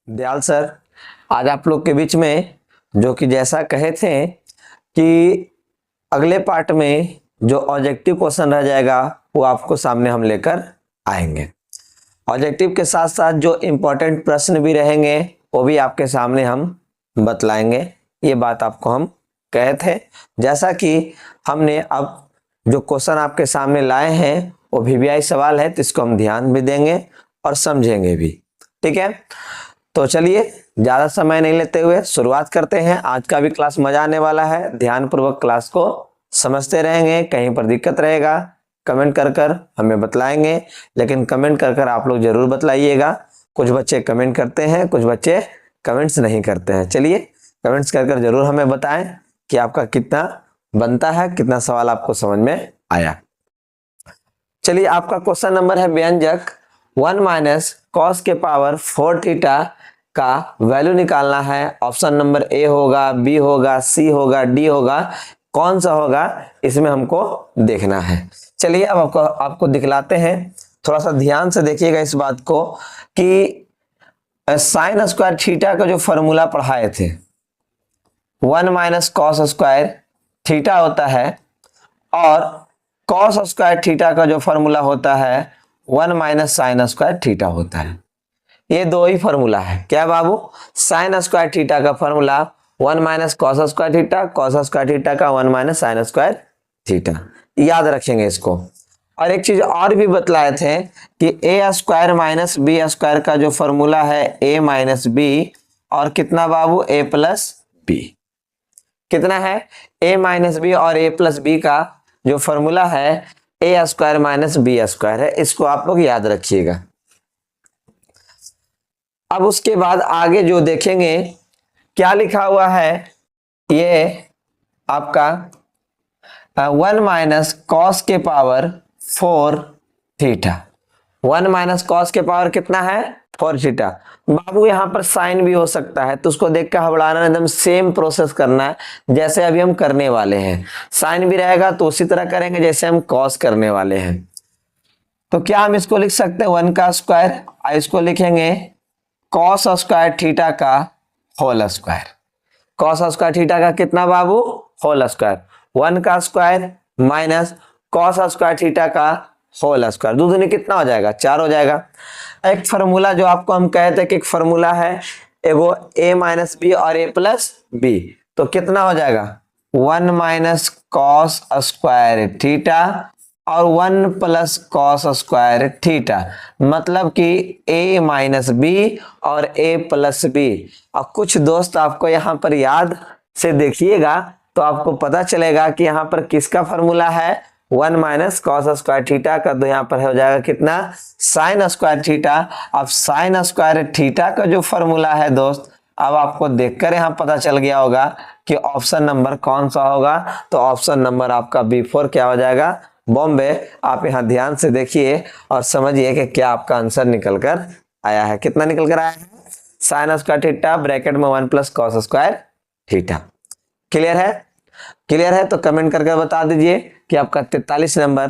Dayal sir, आज आप लोग के बीच में जो कि जैसा कहे थे कि अगले पार्ट में जो ऑब्जेक्टिव क्वेश्चन रह जाएगा वो आपको सामने हम लेकर आएंगे। ऑब्जेक्टिव के साथ साथ जो इम्पोर्टेंट प्रश्न भी रहेंगे वो भी आपके सामने हम बतलाएंगे। ये बात आपको हम कहे थे। जैसा कि हमने अब जो क्वेश्चन आपके सामने लाए हैं वो वीवीआई सवाल है, तो इसको हम ध्यान भी देंगे और समझेंगे भी। ठीक है, तो चलिए ज्यादा समय नहीं लेते हुए शुरुआत करते हैं। आज का भी क्लास मजा आने वाला है। ध्यानपूर्वक क्लास को समझते रहेंगे। कहीं पर दिक्कत रहेगा कमेंट कर कर हमें बतलाएंगे, लेकिन कमेंट कर कर आप लोग जरूर बतलाइएगा। कुछ बच्चे कमेंट करते हैं, कुछ बच्चे कमेंट्स नहीं करते हैं। चलिए कमेंट्स कर कर जरूर हमें बताएं कि आपका कितना बनता है, कितना सवाल आपको समझ में आया। चलिए आपका क्वेश्चन नंबर है व्यंजक 1 माइनस कॉस के पावर 4 थीटा का वैल्यू निकालना है। ऑप्शन नंबर ए होगा, बी होगा, सी होगा, डी होगा, कौन सा होगा इसमें हमको देखना है। चलिए अब आपको दिखलाते हैं। थोड़ा सा ध्यान से देखिएगा इस बात को कि साइन स्क्वायर थीटा का जो फॉर्मूला पढ़ाए थे 1 माइनस कॉस स्क्वायर थीटा होता है और कॉस स्क्वायर थीटा का जो फॉर्मूला होता है 1 माइनस साइन स्क्वायर थीटा होता है। ये दो ही फॉर्मूला है। क्या बाबू? साइन स्क्वायर थीटा का formula 1 minus cos square theta, cos square theta का 1 माइनस साइन स्क्वायर थीटा। याद रखेंगे इसको। और एक चीज और भी बतलाए थे कि ए स्क्वायर माइनस बी स्क्वायर का जो फॉर्मूला है ए माइनस बी, और कितना बाबू? ए प्लस बी। कितना है? ए माइनस बी और ए प्लस बी का जो फॉर्मूला है ए स्क्वायर माइनस बी स्क्वायर है। इसको आप लोग याद रखिएगा। अब उसके बाद आगे जो देखेंगे क्या लिखा हुआ है, ये आपका 1 माइनस कॉस के पावर 4 थीटा। 1 माइनस कॉस के पावर कितना है? 4 थीटा। बाबू यहाँ पर साइन भी हो सकता है, तो उसको देख कर घबराना, एकदम सेम प्रोसेस करना है जैसे अभी हम करने वाले हैं। साइन भी रहेगा तो उसी तरह करेंगे जैसे हम कॉस करने वाले हैं। तो क्या हम इसको लिख सकते हैं 1 का स्क्वायर, इसको लिखेंगे कॉस स्क्वायर थीटा का whole square. Cos square theta का कितना बाबू? Whole square. 1 का square minus cos square theta का होल स्क्वायर। दो दूनी कितना हो जाएगा? 4 हो जाएगा। एक फॉर्मूला जो आपको हम कहते हैं कि एक फॉर्मूला है एगो ए माइनस बी और ए प्लस बी, तो कितना हो जाएगा? 1 माइनस कॉस स्क्वायर थीटा और 1 प्लस कॉस स्क्वायर थीटा, मतलब कि a माइनस बी और a प्लस बी। और कुछ दोस्त आपको यहाँ पर याद से देखिएगा तो आपको पता चलेगा कि यहाँ पर किसका फॉर्मूला है 1 माइनस कॉस स्क्वायर थीटा का, तो यहाँ पर हो जाएगा कितना? Sign square theta. अब साइन स्क्वायर थीटा का जो फॉर्मूला है दोस्त, अब आपको देखकर यहाँ पता चल गया होगा कि ऑप्शन नंबर कौन सा होगा। तो ऑप्शन नंबर आपका B4 क्या हो जाएगा? बॉम्बे। आप यहाँ ध्यान से देखिए और समझिए कि क्या आपका आंसर निकल कर आया है। कितना निकल कर आया है? साइन स्क्वायर थीटा ब्रैकेट में 1 plus cos square theta. Clear है? क्लियर है तो कमेंट करके बता दीजिए कि आपका 43 नंबर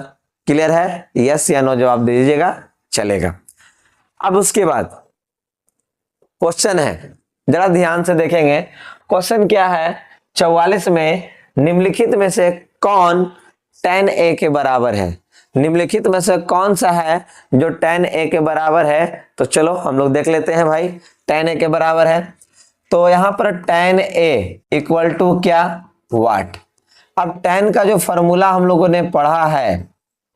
क्लियर है। यस या नो जवाब दे दीजिएगा, चलेगा। अब उसके बाद क्वेश्चन है, जरा ध्यान से देखेंगे। क्वेश्चन क्या है? 44 में निम्नलिखित में से कौन tan a के बराबर है? निम्नलिखित में से कौन सा है जो tan a के बराबर है? तो चलो हम लोग देख लेते हैं भाई। tan a के बराबर है तो यहाँ पर tan a इक्वल टू क्या? वाट। अब tan का जो फॉर्मूला हम लोगों ने पढ़ा है,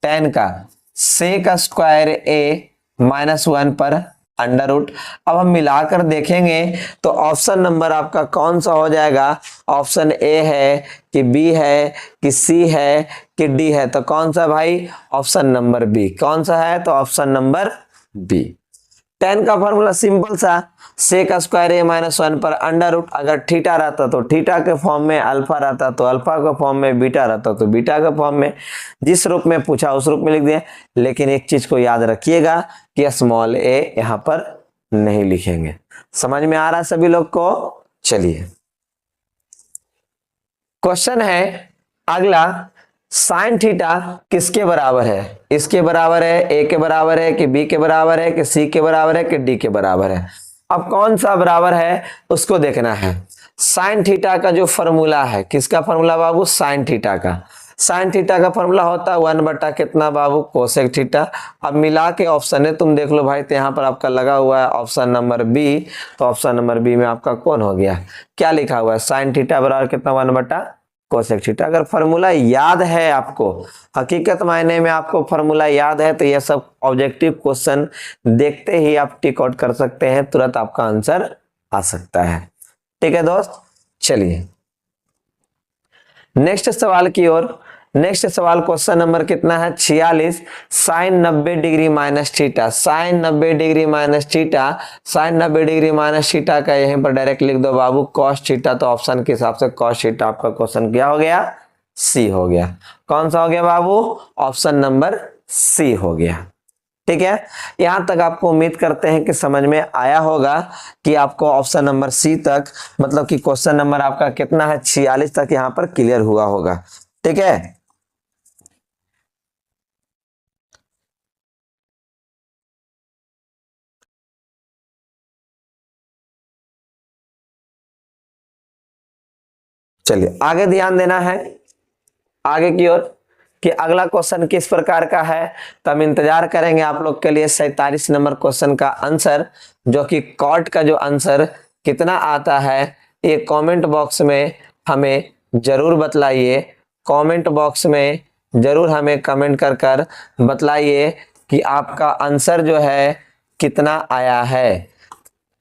tan का sec स्क्वायर a माइनस 1 पर अंडर रूट। अब हम मिलाकर देखेंगे तो ऑप्शन नंबर आपका कौन सा हो जाएगा? ऑप्शन ए है कि बी है कि सी है कि डी है? तो कौन सा भाई? Option number B. कौन सा है? तो ऑप्शन नंबर बी। tan का फॉर्मूला सिंपल सा, सेक स्क्वायर ए माइनस 1 पर अंडर रूट। अगर थीटा रहता तो थीटा के फॉर्म में, अल्फा रहता तो अल्फा के फॉर्म में, बीटा रहता तो बीटा के फॉर्म में। जिस रूप में पूछा उस रूप में लिख दिए। लेकिन एक चीज को याद रखिएगा कि स्मॉल ए यहाँ पर नहीं लिखेंगे। समझ में आ रहा है सभी लोग को? चलिए क्वेश्चन है अगला, साइन थीटा किसके बराबर है? इसके बराबर है, ए के बराबर है कि बी के बराबर है कि सी के बराबर है कि डी के बराबर है? अब कौन सा बराबर है उसको देखना है। साइन थीटा का जो फॉर्मूला है, किसका फॉर्मूला बाबू, साइन थीटा का। साइन थीटा का फॉर्मूला होता है 1 बटा कितना बाबू, कोसेक थीटा। अब मिला के ऑप्शन है, तुम देख लो भाई, तो यहाँ पर आपका लगा हुआ है ऑप्शन नंबर बी। तो ऑप्शन नंबर बी में आपका कौन हो गया, क्या लिखा हुआ है, साइन थीटा बराबर कितना, 1 बटा कोसेक थीटा। अगर फॉर्मूला याद है आपको, हकीकत मायने में आपको फॉर्मूला याद है, तो ये सब ऑब्जेक्टिव क्वेश्चन देखते ही आप टिक आउट कर सकते हैं, तुरंत आपका आंसर आ सकता है। ठीक है दोस्त, चलिए नेक्स्ट सवाल की ओर। नेक्स्ट सवाल क्वेश्चन नंबर कितना है, 46। Sine 90 degree minus theta, sine 90 degree minus theta, sine 90 degree minus theta का यहीं पर डायरेक्ट लिख दो बाबू कॉस थीटा। तो ऑप्शन के हिसाब से कॉस थीटा आपका क्वेश्चन क्या हो गया, सी हो गया। कौन सा हो गया बाबू, ऑप्शन नंबर सी हो गया। ठीक है, यहां तक आपको उम्मीद करते हैं कि समझ में आया होगा कि आपको ऑप्शन नंबर सी तक, मतलब कि क्वेश्चन नंबर आपका कितना है, 46 तक यहां पर क्लियर हुआ होगा। ठीक है, चलिए आगे ध्यान देना है आगे की ओर कि अगला क्वेश्चन किस प्रकार का है। तो हम इंतजार करेंगे आप लोग के लिए 47 नंबर क्वेश्चन का आंसर, जो कि कॉट का जो आंसर कितना आता है ये कमेंट बॉक्स में हमें जरूर बतलाइए। कमेंट बॉक्स में जरूर हमें कमेंट कर कर बतलाइए कि आपका आंसर जो है कितना आया है।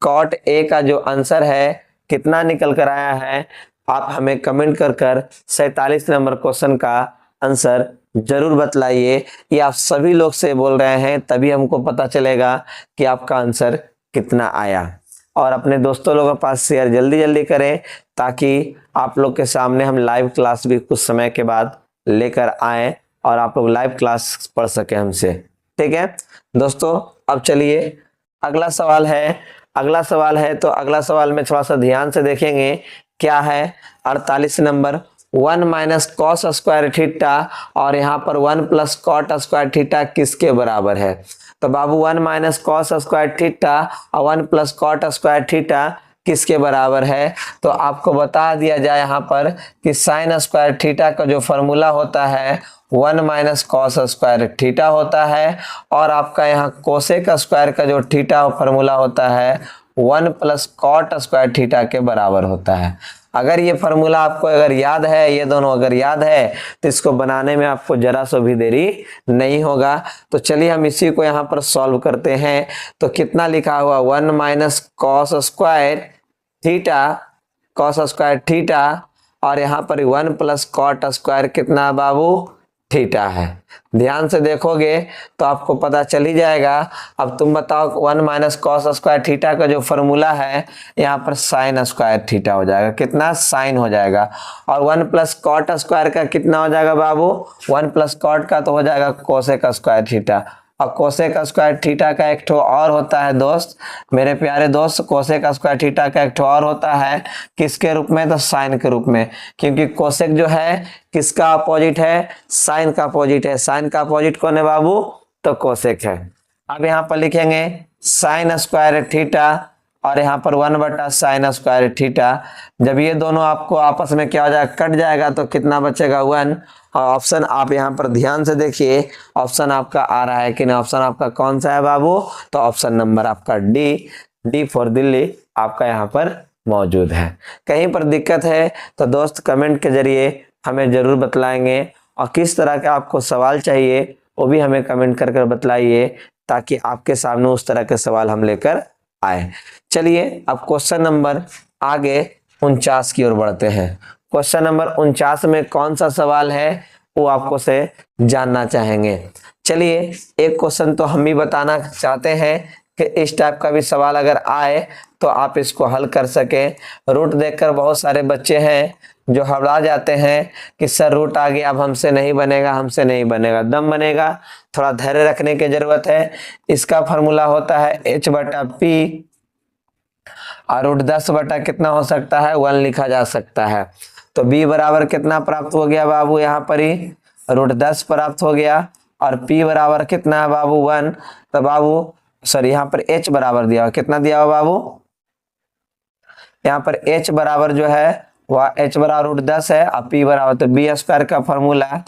कॉट ए का जो आंसर है कितना निकल कर आया है, आप हमें कमेंट कर कर 47 नंबर क्वेश्चन का आंसर जरूर बतलाइए। ये आप सभी लोग से बोल रहे हैं, तभी हमको पता चलेगा कि आपका आंसर कितना आया। और अपने दोस्तों लोगों के पास शेयर जल्दी जल्दी करें, ताकि आप लोग के सामने हम लाइव क्लास भी कुछ समय के बाद लेकर आए और आप लोग लाइव क्लास पढ़ सके हमसे। ठीक है दोस्तों, अब चलिए अगला सवाल है। अगला सवाल है तो अगला सवाल में थोड़ा सा ध्यान से देखेंगे क्या है। 48 number, 1 minus cos square theta और यहाँ पर 1 प्लस कॉट स्क्वायर थीटा किसके बराबर है। तो बाबू 1 माइनस कॉस स्क्वायर थीटा और 1 प्लस कॉट स्क्वायर थीटा किसके बराबर है। तो आपको बता दिया जाए यहाँ पर कि साइन स्क्वायर थीटा का जो फॉर्मूला होता है 1 माइनस कॉस स्क्वायर थीटा होता है, और आपका यहाँ कोसेक स्क्वायर का जो थीटा फॉर्मूला होता है 1 प्लस कॉट स्क्वायर थीटा के बराबर होता है। अगर ये फॉर्मूला आपको अगर याद है, ये दोनों अगर याद है, तो इसको बनाने में आपको जरा सा भी देरी नहीं होगा। तो चलिए हम इसी को यहाँ पर सॉल्व करते हैं। तो कितना लिखा हुआ, 1 minus cos square theta, cos square theta, और यहाँ पर 1 प्लस कॉट स्क्वायर कितना बाबू, थीटा है। ध्यान से देखोगे तो आपको पता चल ही जाएगा। अब तुम बताओ 1 माइनस कॉस स्क्वायर थीटा का जो फॉर्मूला है यहाँ पर साइन स्क्वायर थीटा हो जाएगा, कितना, साइन हो जाएगा। और 1 प्लस कॉट स्क्वायर का कितना हो जाएगा बाबू, 1 प्लस कॉट का तो हो जाएगा कोसेक स्क्वायर थीटा। और कोसेक स्क्वायर थीटा का एक ठो और होता है दोस्त, मेरे प्यारे दोस्त, कोसेक स्क्वायर थीटा का एक ठो और होता है किसके रूप में, तो साइन के रूप में। क्योंकि कोसेक जो है किसका अपोजिट है, साइन का अपोजिट है। साइन का अपोजिट कौन है बाबू, तो कोसेक है। अब यहाँ पर लिखेंगे साइन स्क्वायर थीटा और यहाँ पर 1 बटा साइन स्क्वायर थीटा। जब ये दोनों आपको आपस में क्या हो जाएगा, कट जाएगा, तो कितना बचेगा, 1। और ऑप्शन आप यहाँ पर ध्यान से देखिए, ऑप्शन आपका आ रहा है कि नहीं, ऑप्शन आपका कौन सा है बाबू, तो ऑप्शन नंबर आपका डी, डी फॉर दिल्ली आपका यहाँ पर मौजूद है। कहीं पर दिक्कत है तो दोस्त कमेंट के जरिए हमें जरूर बतलाएंगे, और किस तरह का आपको सवाल चाहिए वो भी हमें कमेंट कर बतलाइए, ताकि आपके सामने उस तरह के सवाल हम लेकर आए। चलिए अब क्वेश्चन नंबर आगे 49 की ओर बढ़ते हैं। क्वेश्चन नंबर 49 में कौन सा सवाल है वो आपको से जानना चाहेंगे। चलिए एक क्वेश्चन तो हम भी बताना चाहते हैं कि इस टाइप का भी सवाल अगर आए तो आप इसको हल कर सकें। रूट देखकर बहुत सारे बच्चे हैं जो घबरा जाते हैं कि सर रूट आ गया, अब हमसे नहीं बनेगा, हमसे नहीं बनेगा। दम बनेगा, थोड़ा धैर्य रखने की जरूरत है। इसका फॉर्मूला होता है h बटा पी, और रूट 10 बटा कितना हो सकता है, 1 लिखा जा सकता है। तो b बराबर कितना प्राप्त हो गया बाबू, यहाँ पर ही रूट 10 प्राप्त हो गया, और p बराबर कितना है बाबू, 1। तो बाबू सॉरी यहाँ पर h बराबर दिया हुआ, कितना दिया हुआ बाबू, यहाँ पर h बराबर जो है वह h बराबर √10 है और p बराबर, तो बी स्क्वायर का formula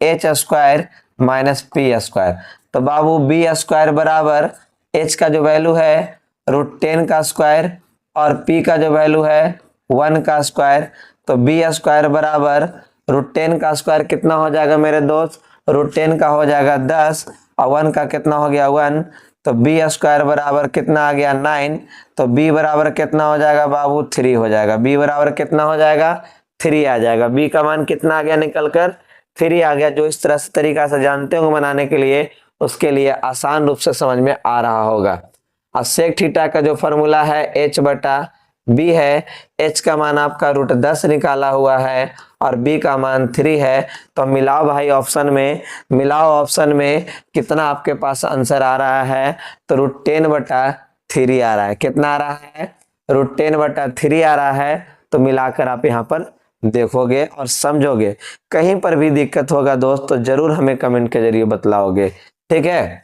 h square minus P square. तो बाबू बी स्क्वायर बराबर h का जो वैल्यू है √10 का स्क्वायर और p का जो वैल्यू है 1 का स्क्वायर। तो बी स्क्वायर बराबर √10 का स्क्वायर कितना हो जाएगा मेरे दोस्त, √10 का हो जाएगा 10 और 1 का कितना हो गया 1, तो बी स्क्वायर बराबर कितना आ गया 9। तो बी बराबर कितना हो जाएगा बाबू 3 हो जाएगा, बी बराबर कितना हो जाएगा 3 आ जाएगा। बी का मान कितना आ गया निकल कर 3 आ गया। जो इस तरह से तरीका से जानते हो बनाने के लिए, उसके लिए आसान रूप से समझ में आ रहा होगा। और सेक थीटा का जो फॉर्मूला है h बटा बी है, h का मान आपका √10 निकाला हुआ है और b का मान 3 है। तो मिलाओ भाई ऑप्शन में, मिलाओ ऑप्शन में कितना आपके पास आंसर आ रहा है, तो √10 बटा 3 आ रहा है। कितना आ रहा है, √10 बटा 3 आ रहा है। तो मिलाकर आप यहाँ पर देखोगे और समझोगे, कहीं पर भी दिक्कत होगा दोस्त तो जरूर हमें कमेंट के जरिए बतलाओगे, ठीक है।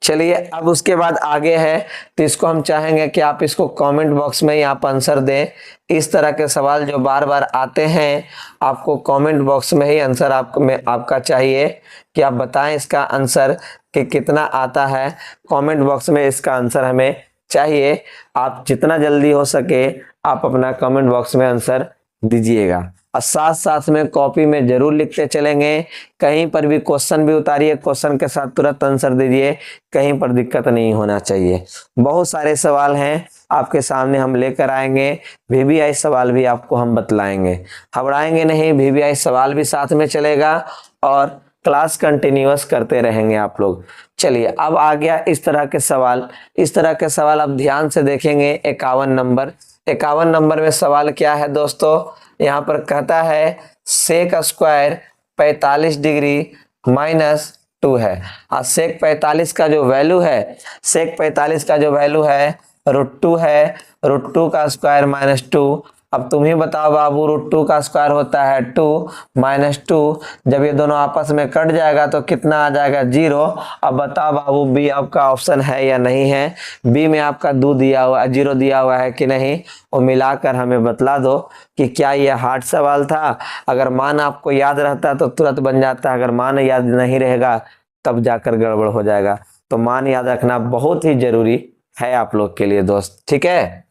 चलिए अब उसके बाद आगे है, तो इसको हम चाहेंगे कि आप इसको कमेंट बॉक्स में ही आप आंसर दें। इस तरह के सवाल जो बार बार आते हैं, आपको कमेंट बॉक्स में ही आंसर आपका चाहिए कि आप बताएं इसका आंसर कि कितना आता है। कमेंट बॉक्स में इसका आंसर हमें चाहिए। आप जितना जल्दी हो सके आप अपना कमेंट बॉक्स में आंसर दीजिएगा और साथ साथ में कॉपी में जरूर लिखते चलेंगे। कहीं पर भी क्वेश्चन भी उतारिए, क्वेश्चन के साथ तुरंत आंसर दीजिए, कहीं पर दिक्कत नहीं होना चाहिए। बहुत सारे सवाल हैं आपके सामने हम लेकर आएंगे, वीवीआई सवाल भी आपको हम बतलाएंगे, घबराएंगे नहीं, वीवीआई सवाल भी साथ में चलेगा और क्लास कंटिन्यूअस करते रहेंगे आप लोग। चलिए अब आ गया इस तरह के सवाल। इस तरह के सवाल आप ध्यान से देखेंगे। 51 नंबर, 51 नंबर में सवाल क्या है दोस्तों, यहाँ पर कहता है सेक स्क्वायर 45 डिग्री -2 है और सेक 45 का जो वैल्यू है, सेक 45 का जो वैल्यू है √2 है, √2 का स्क्वायर -2। अब तुम ही बताओ बाबू, √2 का स्क्वायर होता है 2 -2, जब ये दोनों आपस में कट जाएगा तो कितना आ जाएगा 0। अब बताओ बाबू बी आपका ऑप्शन है या नहीं है, बी में आपका 2 दिया हुआ 0 दिया हुआ है कि नहीं, वो मिलाकर हमें बतला दो कि क्या ये हार्ड सवाल था। अगर मान आपको याद रहता तो तुरंत बन जाता, अगर मान याद नहीं रहेगा तब जाकर गड़बड़ हो जाएगा। तो मान याद रखना बहुत ही जरूरी है आप लोग के लिए दोस्त, ठीक है।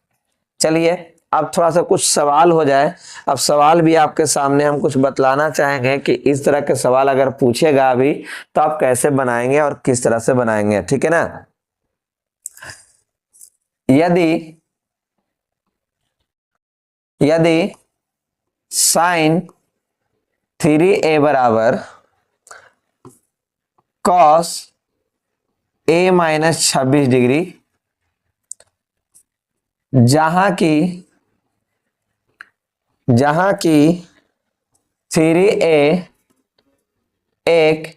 चलिए अब थोड़ा सा कुछ सवाल हो जाए। अब सवाल भी आपके सामने हम कुछ बतलाना चाहेंगे कि इस तरह के सवाल अगर पूछेगा अभी तो आप कैसे बनाएंगे और किस तरह से बनाएंगे, ठीक है ना। यदि sin 3a बराबर cos a -26 डिग्री, जहां की 3a एक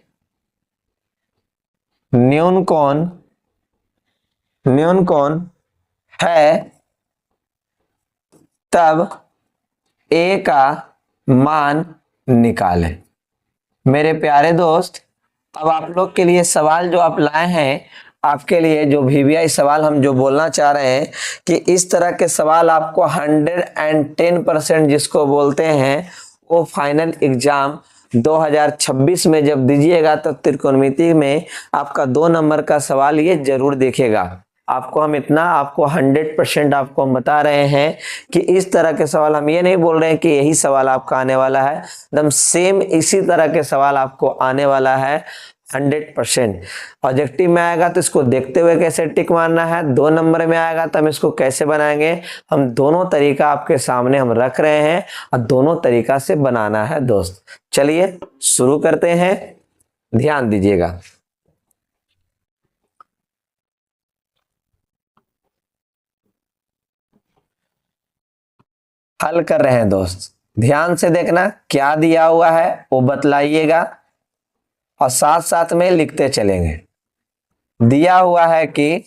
न्यून कोण है, तब a का मान निकालें। मेरे प्यारे दोस्त, अब आप लोग के लिए सवाल जो आप लाए हैं, आपके लिए जो वीवीआई सवाल हम जो बोलना चाह रहे हैं कि इस तरह के सवाल आपको 110% जिसको बोलते हैं वो फाइनल एग्जाम 2026 में जब दीजिएगा तो त्रिकोणमिति में आपका 2 नंबर का सवाल ये जरूर देखेगा। आपको हम इतना आपको 100% आपको हम बता रहे हैं कि इस तरह के सवाल, हम ये नहीं बोल रहे हैं कि यही सवाल आपका आने वाला है, एकदम सेम इसी तरह के सवाल आपको आने वाला है 100%। ऑब्जेक्टिव में आएगा तो इसको देखते हुए कैसे टिक मारना है, 2 नंबर में आएगा तो हम इसको कैसे बनाएंगे, हम दोनों तरीका आपके सामने हम रख रहे हैं और दोनों तरीका से बनाना है दोस्त। चलिए शुरू करते हैं, ध्यान दीजिएगा। हल कर रहे हैं दोस्त, ध्यान से देखना क्या दिया हुआ है वो बतलाइएगा और साथ साथ में लिखते चलेंगे। दिया हुआ है कि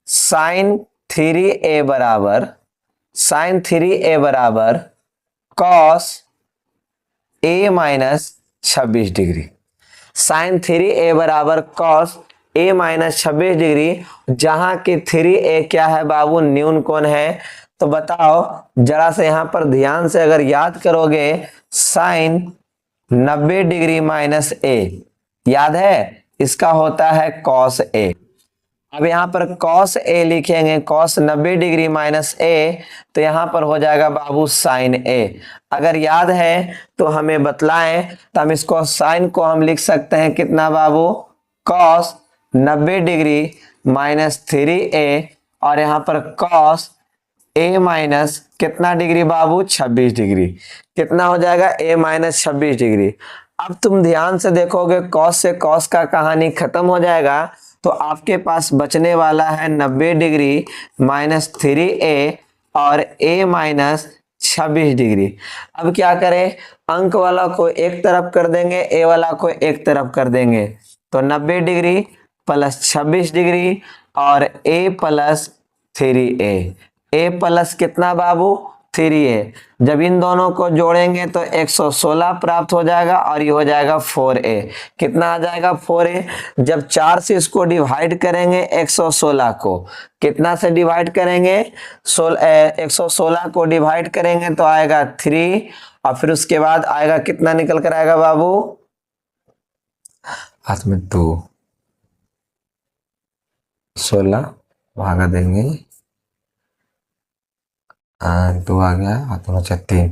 sin 3a बराबर cos a -26 degree. sin 3a बराबर cos ए माइनस 26 डिग्री, जहां की 3a क्या है बाबू, न्यून कोण है। तो बताओ जरा से यहाँ पर ध्यान से अगर याद करोगे, साइन 90 डिग्री माइनस ए याद है, इसका होता है कॉस ए। अब यहाँ पर कॉस ए लिखेंगे, कॉस 90 डिग्री माइनस ए, तो यहाँ पर हो जाएगा बाबू साइन ए। अगर याद है तो हमें बतलाएं, तो हम इसको साइन को हम लिख सकते हैं कितना बाबू, कॉस 90 डिग्री माइनस 3a, और यहाँ पर कॉस ए माइनस कितना डिग्री बाबू, 26 डिग्री। कितना हो जाएगा, ए माइनस 26 डिग्री। अब तुम ध्यान से देखोगे, कॉस से कॉस का कहानी खत्म हो जाएगा, तो आपके पास बचने वाला है 90 डिग्री माइनस 3a और a माइनस 26 डिग्री। अब क्या करें, अंक वाला को एक तरफ कर देंगे, a वाला को एक तरफ कर देंगे, तो 90 डिग्री प्लस 26 डिग्री और a plus 3a। a plus कितना बाबू, 3a। जब इन दोनों को जोड़ेंगे तो 116 प्राप्त हो जाएगा और ये हो जाएगा 4a। कितना आ जाएगा, 4a। जब 4 से इसको डिवाइड करेंगे 116 को, कितना से डिवाइड करेंगे, 116 को डिवाइड करेंगे तो आएगा 3, और फिर उसके बाद आएगा कितना निकल कर आएगा बाबू, हाथ में 2, 16 भागा देंगे, 2 आ गया, हाथों में 3,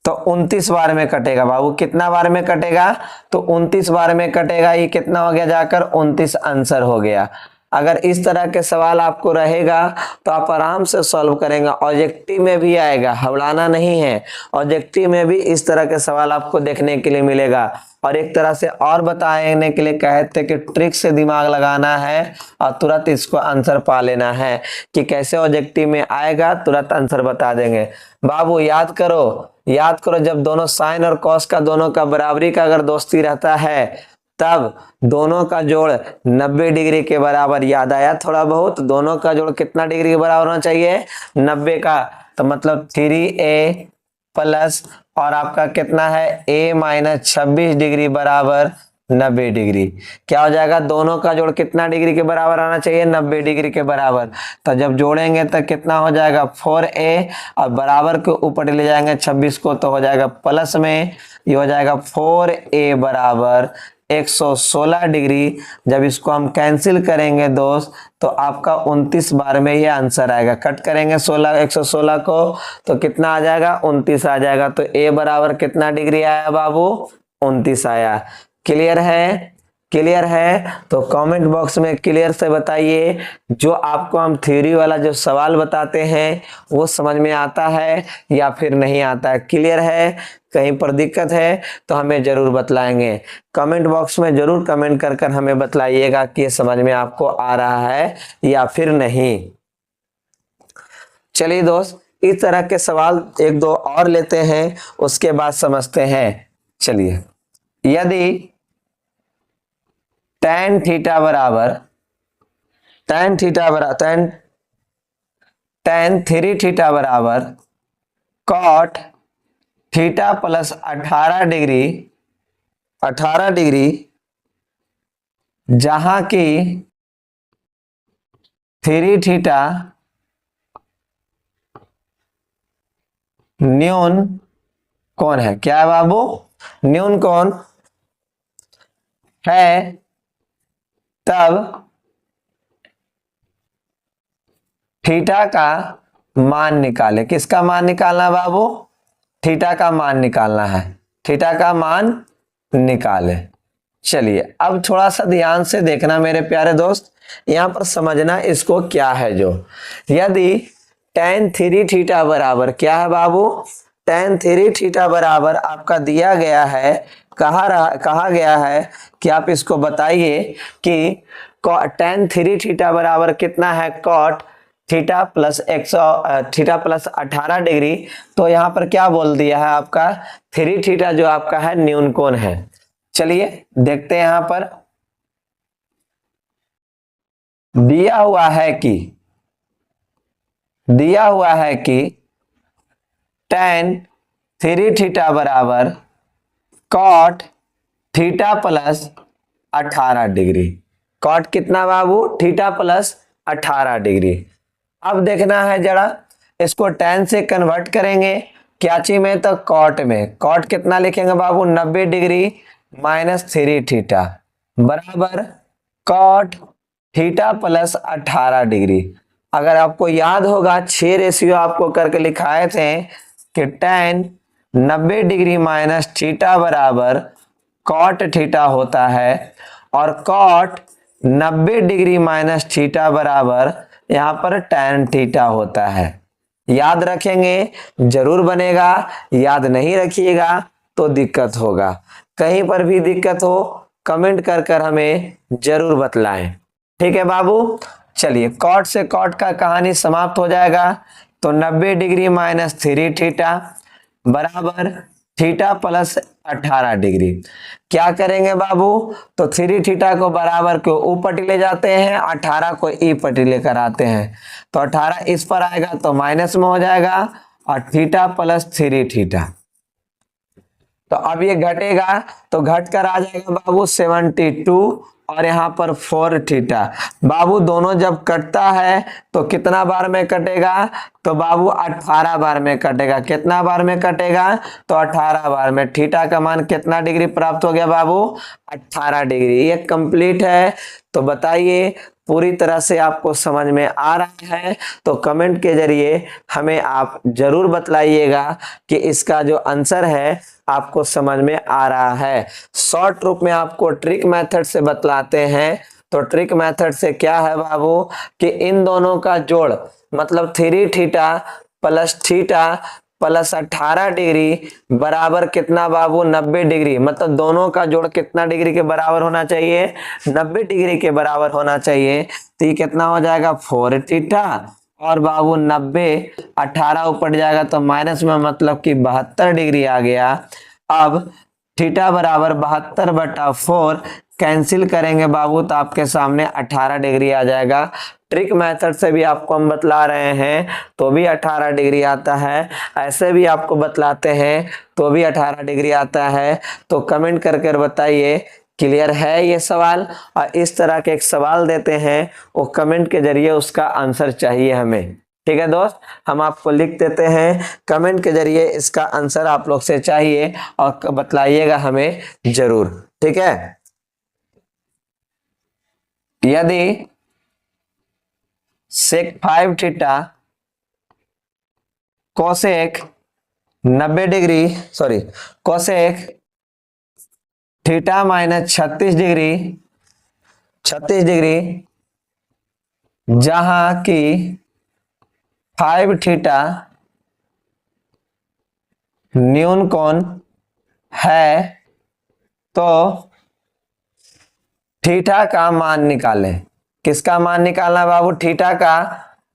तो 29 बार में कटेगा बाबू। कितना बार में कटेगा, तो 29 बार में कटेगा। ये कितना हो गया, जाकर 29 आंसर हो गया। अगर इस तरह के सवाल आपको रहेगा तो आप आराम से सॉल्व करेंगे। ऑब्जेक्टिव में भी आएगा, हवड़ाना नहीं है, ऑब्जेक्टिव में भी इस तरह के सवाल आपको देखने के लिए मिलेगा। और एक तरह से और बताने के लिए कहते कि ट्रिक से दिमाग लगाना है और तुरंत इसको आंसर पा लेना है, कि कैसे ऑब्जेक्टिव में आएगा, तुरंत आंसर बता देंगे। बाबू याद करो, याद करो, जब दोनों साइन और कॉस का दोनों का बराबरी का अगर दोस्ती रहता है, तब दोनों का जोड़ 90 डिग्री के बराबर। याद आया थोड़ा बहुत, दोनों का जोड़ कितना डिग्री के बराबर होना चाहिए, 90 का। तो मतलब 3a प्लस और आपका कितना है, a माइनस 26 डिग्री बराबर 90 डिग्री। क्या हो जाएगा, दोनों का जोड़ कितना डिग्री के बराबर आना चाहिए, 90 डिग्री के बराबर। तो जब जोड़ेंगे तो कितना हो जाएगा, 4a, और बराबर के ऊपर ले जाएंगे 26 को, तो हो जाएगा प्लस में, ये हो जाएगा 4a बराबर 116 डिग्री। जब इसको हम कैंसिल करेंगे दोस्त, तो आपका 29 बार में ये आंसर आएगा। कट करेंगे 116 को, तो कितना आ जाएगा, 29 आ जाएगा। तो a बराबर कितना डिग्री आया बाबू, 29 आया। क्लियर है, क्लियर है? तो कमेंट बॉक्स में क्लियर से बताइए, जो आपको हम थ्योरी वाला जो सवाल बताते हैं वो समझ में आता है या फिर नहीं आता है। क्लियर है? कहीं पर दिक्कत है तो हमें जरूर बतलाएंगे। कमेंट बॉक्स में जरूर कमेंट कर कर हमें बतलाइएगा कि ये समझ में आपको आ रहा है या फिर नहीं। चलिए दोस्त, इस तरह के सवाल एक दो और लेते हैं, उसके बाद समझते हैं। चलिए, यदि tan थीटा बराबर tan 3 थीटा बराबर cot थीटा प्लस 18 डिग्री, जहां की 3 थीटा न्यून कोण है। क्या है बाबू, न्यून कोण है, तब थीटा का मान निकाले। किसका मान निकालना बाबू, थीटा का मान निकालना है, थीटा का मान निकाले। चलिए, अब थोड़ा सा ध्यान से देखना मेरे प्यारे दोस्त, यहां पर समझना इसको क्या है। जो यदि tan 3 थीटा बराबर क्या है बाबू, tan 3 थीटा बराबर आपका दिया गया है, कहा गया है कि आप इसको बताइए कि tan 3 थीटा बराबर कितना है, cot थीटा प्लस 18 डिग्री। तो यहाँ पर क्या बोल दिया है आपका, 3 थीटा जो आपका है न्यून कोण है। चलिए देखते हैं, यहां पर दिया हुआ है कि tan 3 थीटा बराबर cot theta plus 18 degree, cot कितना बाबू, थीटा प्लस 18 डिग्री। अब देखना है जरा, इसको tan से कन्वर्ट करेंगे क्या चीज में, तो कॉट में। कॉट कितना लिखेंगे बाबू, 90 डिग्री माइनस 3 थीटा बराबर कॉट थीटा प्लस 18 डिग्री। अगर आपको याद होगा 6 रेशियो आपको करके लिखाए थे कि tan 90 डिग्री माइनस थीटा बराबर कॉट थीटा होता है, और कॉट 90 डिग्री माइनस थीटा बराबर यहाँ पर tan थीटा होता है। याद रखेंगे जरूर बनेगा, याद नहीं रखिएगा तो दिक्कत होगा। कहीं पर भी दिक्कत हो कमेंट कर कर हमें जरूर बतलाएं, ठीक है बाबू। चलिए कॉट से कॉट का कहानी समाप्त हो जाएगा। तो 90 डिग्री माइनस 3 थीटा बराबर थीटा प्लस 18 डिग्री। क्या करेंगे बाबू, तो 3 थीटा को बराबर को ऊ पट्टी ले जाते हैं, 18 को ई पट्टी लेकर आते हैं। तो 18 इस पर आएगा तो माइनस में हो जाएगा, और थीटा प्लस 3 थीटा। तो अब ये घटेगा तो घट कर आ जाएगा बाबू 72, और यहाँ पर 4 थीटा। बाबू दोनों जब कटता है तो कितना बार में कटेगा, तो बाबू 18 बार में कटेगा। कितना बार में कटेगा, तो 18 बार में। थीटा का मान कितना डिग्री प्राप्त हो गया बाबू, 18 डिग्री। ये कंप्लीट है। तो बताइए पूरी तरह से आपको समझ में आ रहा है, तो कमेंट के जरिए हमें आप जरूर बतलाइएगा कि इसका जो आंसर है आपको समझ में आ रहा है। शॉर्ट रूप में आपको ट्रिक मेथड से बतलाते हैं। तो ट्रिक मेथड से क्या है बाबू, कि इन दोनों का जोड़ मतलब 3 थीटा प्लस 18 डिग्री बराबर कितना बाबू, 90 डिग्री। मतलब दोनों का जोड़ कितना डिग्री के बराबर होना चाहिए, 90 डिग्री के बराबर होना चाहिए। तो ये कितना हो जाएगा, 4 थीटा, और बाबू 90 18 ऊपर जाएगा तो माइनस में, मतलब कि 72 डिग्री आ गया। अब थीटा बराबर 72/4 कैंसिल करेंगे बाबू तो आपके सामने 18 डिग्री आ जाएगा। ट्रिक मेथड से भी आपको हम बतला रहे हैं तो भी 18 डिग्री आता है, ऐसे भी आपको बतलाते हैं तो भी 18 डिग्री आता है। तो कमेंट करके बताइए क्लियर है ये सवाल। और इस तरह के एक सवाल देते हैं, वो कमेंट के जरिए उसका आंसर चाहिए हमें। ठीक है दोस्त, हम आपको लिख देते हैं, कमेंट के जरिए इसका आंसर आप लोग से चाहिए और बतलाइएगा हमें जरूर। ठीक है, यदि सेक 5 theta cosec 90 degree cosec theta minus 36 degree जहां की 5 थीटा न्यून कोण है, तो थीटा का मान निकालें। किसका मान निकालना बाबू, थीटा का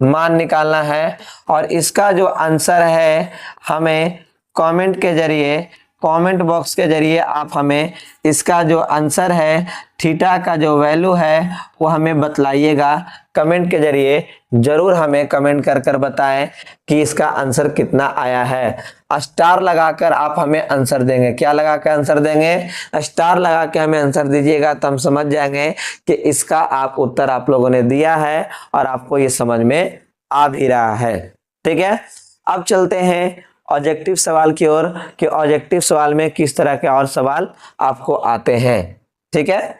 मान निकालना है। और इसका जो आंसर है हमें कमेंट के जरिए, कमेंट बॉक्स के जरिए आप हमें इसका जो आंसर है, थीटा का जो वैल्यू है वो हमें बतलाइएगा। कमेंट के जरिए जरूर हमें कमेंट कर कर बताएं कि इसका आंसर कितना आया है। स्टार लगाकर आप हमें आंसर देंगे। क्या लगा कर आंसर देंगे, स्टार लगा के हमें आंसर दीजिएगा, तो हम समझ जाएंगे कि इसका आप उत्तर आप लोगों ने दिया है और आपको ये समझ में आ भी रहा है। ठीक है, अब चलते हैं ऑब्जेक्टिव सवाल की ओर कि ऑब्जेक्टिव सवाल में किस तरह के और सवाल आपको आते हैं। ठीक है,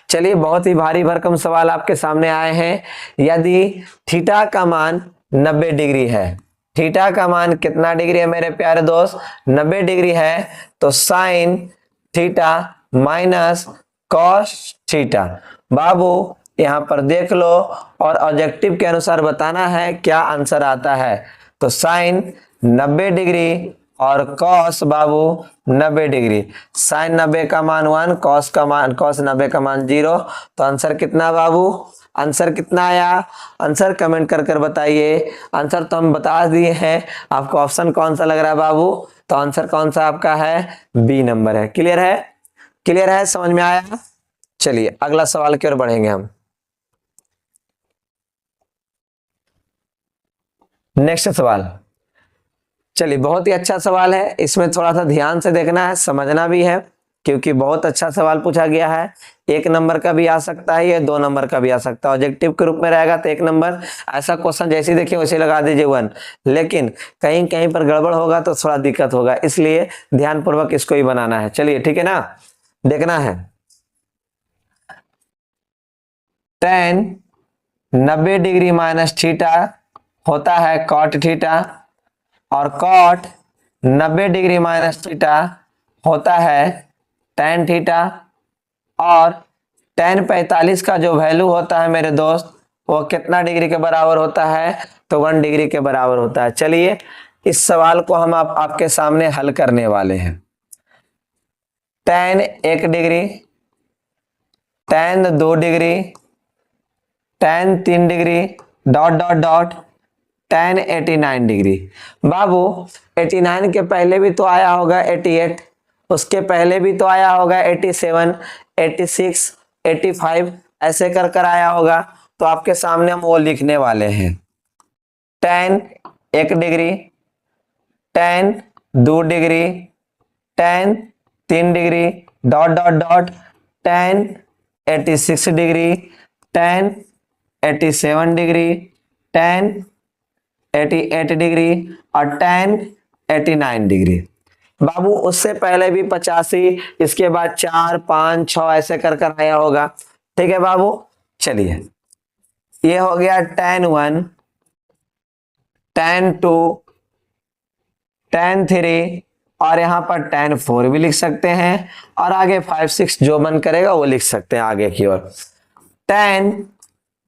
चलिए बहुत ही भारी भरकम सवाल आपके सामने आए हैं। यदि थीटा का मान 90 डिग्री है, थीटा का मान कितना डिग्री है मेरे प्यारे दोस्त, 90 डिग्री है, तो sine theta minus cos theta. बाबू यहां पर देख लो और ऑब्जेक्टिव के अनुसार बताना है क्या आंसर आता है। तो साइन 90 डिग्री और कॉस बाबू 90 डिग्री। साइन 90 का मान 1, कॉस 90 का मान 0। तो आंसर कितना बाबू, आंसर कितना आया, आंसर कमेंट कर कर बताइए। आंसर तो हम बता दिए हैं, आपको ऑप्शन कौन सा लग रहा है बाबू, तो आंसर कौन सा आपका है, बी नंबर है। क्लियर है, क्लियर है, समझ में आया। चलिए अगला सवाल की ओर बढ़ेंगे हम। नेक्स्ट सवाल, चलिए बहुत ही अच्छा सवाल है, इसमें थोड़ा सा ध्यान से देखना है, समझना भी है क्योंकि बहुत अच्छा सवाल पूछा गया है। 1 नंबर का भी आ सकता है, ये 2 नंबर का भी आ सकता है। ऑब्जेक्टिव के रूप में रहेगा तो 1 नंबर, ऐसा क्वेश्चन जैसे देखिए वैसे लगा दीजिए 1। लेकिन कहीं कहीं पर गड़बड़ होगा तो थोड़ा दिक्कत होगा, इसलिए ध्यानपूर्वक इसको ही बनाना है। चलिए ठीक है ना, देखना है। tan 90 डिग्री माइनस थीटा होता है कॉट थीटा, और कॉट 90 डिग्री माइनस थीटा होता है tan थीटा, और tan 45 का जो वैल्यू होता है मेरे दोस्त, वो कितना डिग्री के बराबर होता है, तो 1 डिग्री के बराबर होता है। चलिए इस सवाल को हम आपके सामने हल करने वाले हैं। tan 1 degree, tan 2 degree, tan 3 degree, dot dot dot, tan 89 degree. बाबू 89 के पहले भी तो आया होगा 88, उसके पहले भी तो आया होगा 87, 86, 85, ऐसे कर कर आया होगा। तो आपके सामने हम वो लिखने वाले हैं। tan 1 degree, tan 2 degree, tan 3 degree, dot dot dot, tan 86 degree, tan 87 degree, tan 88 degree, और tan 89 डिग्री। बाबू उससे पहले भी 85, इसके बाद 4, 5, 6 ऐसे कर कर आया होगा। ठीक है बाबू, चलिए ये हो गया tan 1, tan 2, tan 3, और यहाँ पर tan 4 भी लिख सकते हैं, और आगे 5, 6 जो मन करेगा वो लिख सकते हैं आगे की ओर। tan,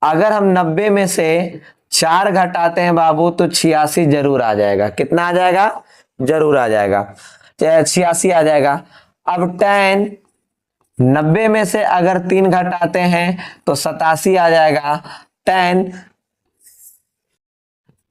अगर हम 90 में से 4 घटाते हैं बाबू तो 86 जरूर आ जाएगा। कितना आ जाएगा? जरूर आ जाएगा, 86 आ जाएगा। अब tan 90 में से अगर 3 घटाते हैं तो 87 आ जाएगा। tan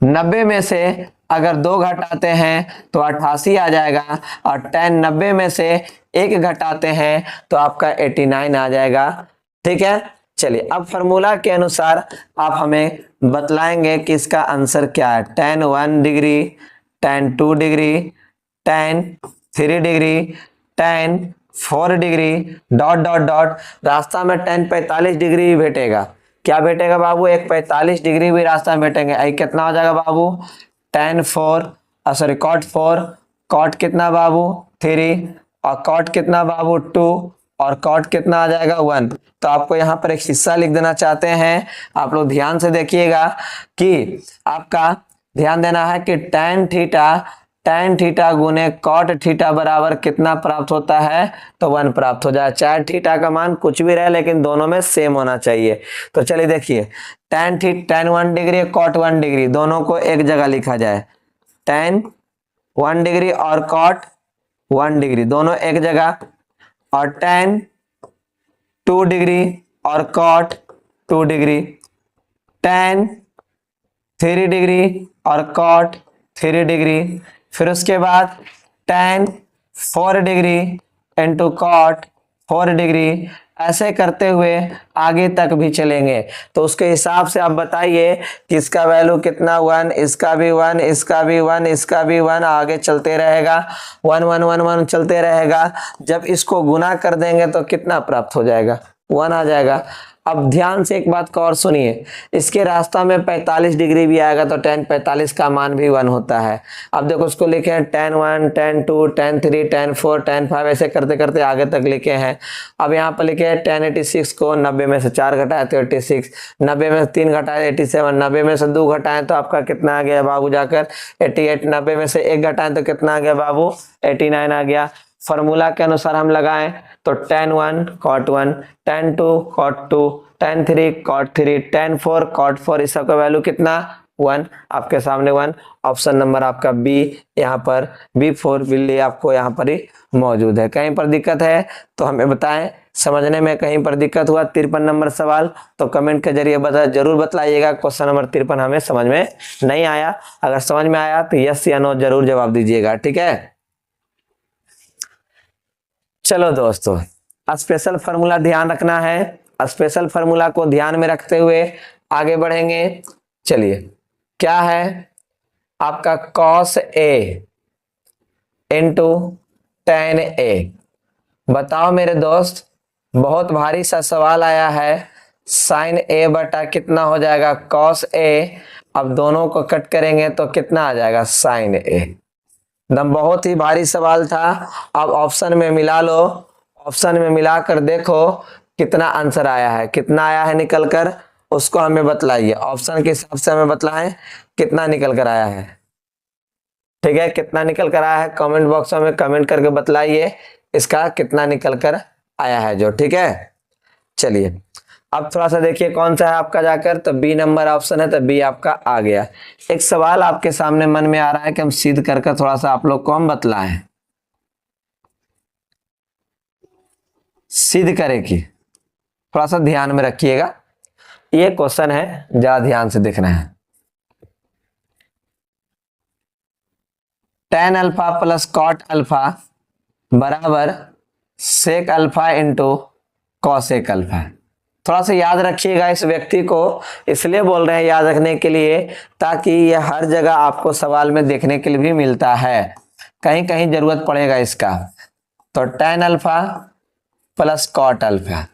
90 में से अगर 2 घटाते हैं तो 88 आ जाएगा, और tan 90 में से 1 घटाते हैं तो आपका 89 आ जाएगा। ठीक है, चलिए अब फॉर्मूला के अनुसार आप हमें बतलाएंगे कि इसका आंसर क्या है। tan 1 degree, tan 2 degree, tan 3 degree, tan 4 degree, dot dot dot, रास्ता में tan 45 डिग्री भी भेटेगा। क्या भेटेगा बाबू? एक 45 डिग्री भी रास्ता में भेटेंगे। आई कितना हो जाएगा बाबू? tan 4, सॉरी cot 4, cot कितना बाबू? 3, और cot कितना बाबू? 2, और cot कितना आ जाएगा? 1। तो आपको यहाँ पर एक हिस्सा लिख देना चाहते हैं, आप लोग ध्यान से देखिएगा कि आपका ध्यान देना है कि tan थीटा गुने cot थीटा बराबर कितना प्राप्त होता है, तो 1 प्राप्त हो जाए। चाहे थीटा का मान कुछ भी रहे लेकिन दोनों में सेम होना चाहिए। तो चलिए देखिए, tan 1 डिग्री, cot 1 डिग्री, दोनों को एक जगह लिखा जाए। tan 1 डिग्री और cot 1 डिग्री दोनों एक जगह, और tan 2 डिग्री और cot 2 डिग्री, tan 3 डिग्री और cot 3 डिग्री, फिर उसके बाद tan 4 degree into cot 4 degree, ऐसे करते हुए आगे तक भी चलेंगे। तो उसके हिसाब से आप बताइए कि इसका वैल्यू कितना? 1, इसका भी 1, इसका भी 1, इसका भी 1, आगे चलते रहेगा। 1 1 1 1 चलते रहेगा। जब इसको गुना कर देंगे तो कितना प्राप्त हो जाएगा? 1 आ जाएगा। अब ध्यान से एक बात को और सुनिए, इसके रास्ता में 45 डिग्री भी आएगा तो tan 45 का मान भी 1 होता है। अब देखो उसको लिखे हैं tan 1, tan 2, tan 3, tan 4, tan 5, ऐसे करते करते आगे तक लिखे हैं। अब यहाँ पर लिखे हैं tan 86 को 90 में से 4 घटाए तो 86, 90 में से 3 घटाए 87, 90 में से 2 घटाएं तो आपका कितना आ गया बाबू? जाकर 88, 90 में से 1 घटाएं तो कितना आ गया बाबू? 89 आ गया। फॉर्मूला के अनुसार हम लगाएं तो tan 1 cot 1, tan 2 cot 2, tan 3 cot 3, tan 4 cot 4, इस सब का वैल्यू कितना? 1। आपके सामने 1। ऑप्शन नंबर आपका बी, यहाँ पर B4 बिल्ली आपको यहाँ पर ही मौजूद है। कहीं पर दिक्कत है तो हमें बताएं, समझने में कहीं पर दिक्कत हुआ 53 नंबर सवाल तो कमेंट के जरिए जरूर बतलाइएगा। क्वेश्चन नंबर 53 हमें समझ में नहीं आया, अगर समझ में आया तो यस या नो जरूर जवाब दीजिएगा। ठीक है, चलो दोस्तों, स्पेशल फार्मूला ध्यान रखना है। स्पेशल फार्मूला को ध्यान में रखते हुए आगे बढ़ेंगे। चलिए, क्या है आपका? cos A into tan A बताओ मेरे दोस्त, बहुत भारी सा सवाल आया है। साइन ए बटा कितना हो जाएगा कॉस ए। अब दोनों को कट करेंगे तो कितना आ जाएगा साइन ए। एकदम बहुत ही भारी सवाल था। अब ऑप्शन में मिला लो, ऑप्शन में मिलाकर देखो कितना आंसर आया है, कितना आया है निकल कर, उसको हमें बतलाइए। ऑप्शन के हिसाब से हमें बतलाएं कितना निकल कर आया है। ठीक है, कितना निकल कर आया है कमेंट बॉक्स में कमेंट करके बतलाइए इसका कितना निकल कर आया है जो। ठीक है, चलिए अब थोड़ा सा देखिए कौन सा है आपका जाकर, तो बी नंबर ऑप्शन है, तो बी आपका आ गया। एक सवाल आपके सामने मन में आ रहा है कि हम सिद्ध करके थोड़ा सा आप लोग को हम बतलाएं, सिद्ध करें कि थोड़ा सा ध्यान में रखिएगा। ये क्वेश्चन है, ज्यादा ध्यान से देखना है। tan alpha plus cot alpha बराबर sec alpha into cosec alpha. थोड़ा सा याद रखिएगा इस व्यक्ति को, इसलिए बोल रहे हैं याद रखने के लिए ताकि ये हर जगह आपको सवाल में देखने के लिए भी मिलता है, कहीं कहीं जरूरत पड़ेगा इसका। तो tan alpha plus cot alpha,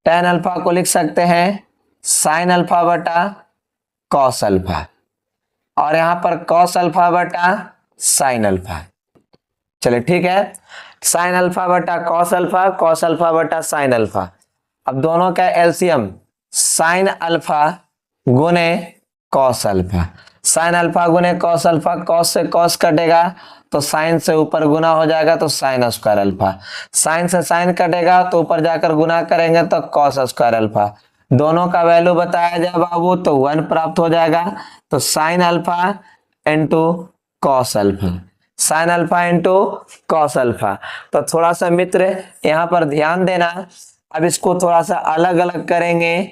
tan alpha को लिख सकते हैं साइन अल्फा बटा कॉस अल्फा, और यहां पर कॉस अल्फा बटा साइन अल्फा। चलिए ठीक है, साइन अल्फा बटा कॉस अल्फा, कॉस अल्फा बटा साइन अल्फा। अब दोनों का एलसीएम साइन अल्फा गुने कॉस अल्फा, साइन अल्फा गुने कॉस अल्फा, कॉस से कॉस कटेगा तो साइन से ऊपर गुना हो जाएगा तो साइन स्क्वायर अल्फा, साइन से साइन कटेगा तो ऊपर जाकर गुना करेंगे तो कॉस स्क्वायर अल्फा। दोनों का वैल्यू बताया जाए बाबू तो 1 प्राप्त हो जाएगा। तो sine alpha into cos alpha, sine alpha into cos alpha. तो थोड़ा सा मित्र यहाँ पर ध्यान देना, अब इसको थोड़ा सा अलग अलग करेंगे